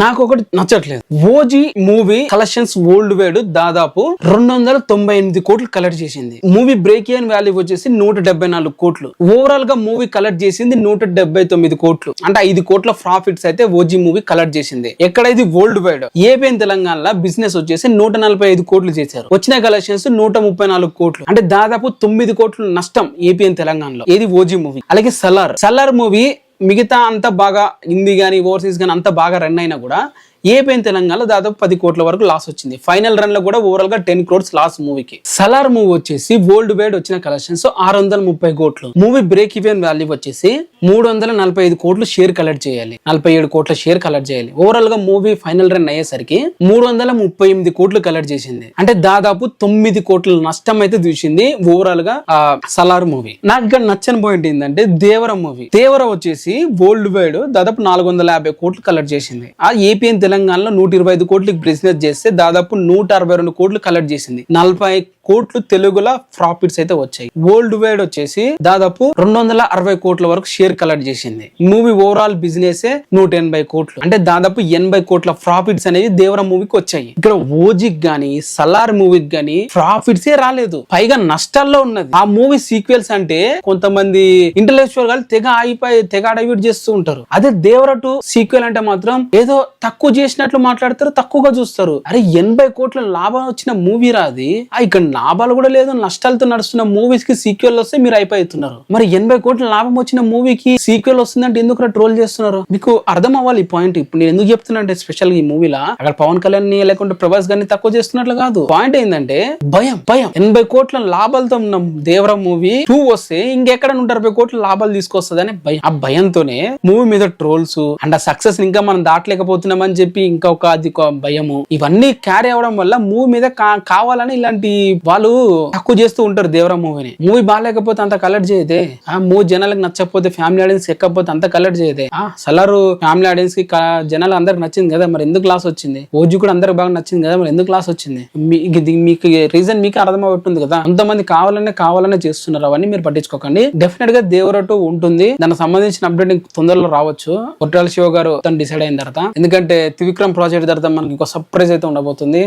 నాకు ఒకటి నచ్చట్లేదు. OG movie collections world wide దాదాపు 298 కోట్లు కలెక్ట్ చేసింది. మూవీ బ్రేక్ ఈవెన్ వాల్యూ వచ్చేసి 174 కోట్లు. ఓవరాల్ గా మూవీ కలెక్ట్ చేసింది 179 కోట్లు. అంటే 5 కోట్ల ప్రాఫిట్స్ అయితే ఓజీ మూవీ కలెక్ట్ చేసింది. ఎక్కడ ఇది వరల్డ్ వైడ్. ఏపీ తెలంగాణలో బిజినెస్ వచ్చేసి 145 కోట్లు చేశారు. వచ్చిన కలెక్షన్స్ 134 కోట్లు. అంటే దాదాపు 9 కోట్లు నష్టం ఏపీ తెలంగాణలో. ఇది ఓజీ మూవీ. అలాగే సలార్ మూవీ మిగతా అంతా బాగా హిందీ గానీ ఓవర్సీస్ గానీ అంతా బాగా రన్ అయినా కూడా ఏపీ తెలంగాణలో దాదాపు 10 కోట్ల వరకు లాస్ వచ్చింది. ఫైనల్ రన్ లో కూడా ఓవరాల్ గా 10 crores లాస్ మూవీకి. సలార్ మూవీ వచ్చేసి వరల్డ్ వైడ్ వచ్చిన కలెక్షన్స్ 630 కోట్లు. మూవీ బ్రేక్ ఈవెన్ వాల్యూ వచ్చేసి 345 కోట్లు షేర్ కలెక్ట్ చేయాలి. 47 కోట్ల షేర్ కలెక్ట్ చేయాలి. ఓవరాల్ గా మూవీ ఫైనల్ రన్ అయ్యేసరికి 338 కోట్లు కలెక్ట్ చేసింది. అంటే దాదాపు 9 కోట్ల నష్టం అయితే చూసింది ఓవరాల్ గా సలార్ మూవీ. నాకు ఇక్కడ నచ్చని పాయింట్ ఏంటంటే దేవర మూవీ. దేవర వచ్చేసి వరల్డ్ వైడ్ దాదాపు 450 కోట్లు కలెక్ట్ చేసింది. ఆ ఏపీ తెలంగాణలో 125 కోట్లకి బిజినెస్ చేస్తే దాదాపు 162 కోట్లు కలెక్ట్ చేసింది. 40 కోట్లు తెలుగులో ప్రాఫిట్స్ అయితే వచ్చాయి. వరల్డ్ వైడ్ వచ్చేసి దాదాపు 260 కోట్ల వరకు షేర్ కలెక్ట్ చేసింది. మూవీ ఓవరాల్ బిజినెస్ 180 కోట్లు. అంటే దాదాపు 80 కోట్ల ప్రాఫిట్స్ అనేది దేవర మూవీకి వచ్చాయి. ఇక్కడ ఓజీకి గానీ సలార్ మూవీకి గానీ ప్రాఫిట్స్ ఏ రాలేదు, పైగా నష్టాల్లో ఉన్నది. ఆ మూవీ సీక్వెల్స్ అంటే కొంతమంది ఇంటలెక్చువల్ గా తెగ అడవిట్ చేస్తూ ఉంటారు. అదే దేవర 2 సీక్వెల్ అంటే మాత్రం ఏదో తక్కువ చేసినట్లు మాట్లాడతారు, తక్కువగా చూస్తారు. అరే 80 కోట్ల లాభం వచ్చిన మూవీ రాది. ఇక్కడ లాభాలు కూడా లేదు, నష్టాలతో నడుస్తున్న మూవీస్ కి సీక్వెల్ వస్తే మీరు అయిపోతున్నారు. మరి 80 కోట్ల లాభం వచ్చిన మూవీకి సీక్వెల్ వస్తుందంటే ఎందుకు ట్రోల్ చేస్తున్నారు? మీకు అర్థం అవ్వాలి ఈ పాయింట్. ఇప్పుడు నేను ఎందుకు చెప్తున్నా అంటే స్పెషల్ ఈ మూవీలా అక్కడ పవన్ కళ్యాణ్ ని లేకుంటే ప్రభాస్ గారిని తక్కువ చేస్తున్నట్లు కాదు. పాయింట్ ఏంటంటే భయం. 80 కోట్ల లాభాలతో ఉన్న దేవర మూవీ 2 వస్తే ఇంకెక్కడ 160 కోట్ల లాభాలు తీసుకొస్తుందని భయం. ఆ భయంతోనే మూవీ మీద ట్రోల్స్ అండ్ ఆ సక్సెస్ ఇంకా మనం దాటలేకపోతున్నామని చెప్పి ఇంకా ఒక భయము, ఇవన్నీ క్యారీ అవడం వల్ల మూవీ మీద కావాలని ఇలాంటి వాళ్ళు తక్కువ చేస్తూ ఉంటారు దేవర మూవీని. మూవీ బాగాలేకపోతే అంత కలెక్ట్ చేయదే. ఆ మూవీ జనాలకు నచ్చకపోతే, ఫ్యామిలీ ఆడియన్స్ ఎక్కకపోతే అంత కలెక్ట్ చేయదే. సలారు ఫ్యామిలీ ఆడియన్స్ కి జనాలు అందరికి నచ్చింది కదా, మరి ఎందుకు లాస్ వచ్చింది? ఓజీ కూడా అందరికి బాగా నచ్చింది కదా, మరి ఎందుకు లాస్ వచ్చింది? మీకు రీజన్ మీకు అర్థం అవుతుంది కదా. కొంతమంది కావాలనే చేస్తున్నారు. అవన్నీ మీరు పట్టించుకోకండి. డెఫినెట్ గా దేవర 2 ఉంటుంది. దానికి సంబంధించిన అప్డేట్ తొందరలో రావచ్చు. కొట్టాల శివ గారు డిసైడ్ అయిన తర్వాత. ఎందుకంటే త్రివిక్రమ్ ప్రాజెక్ట్ తర్వాత మనకి ఒక సర్ప్రైజ్ అయితే ఉండబోతుంది.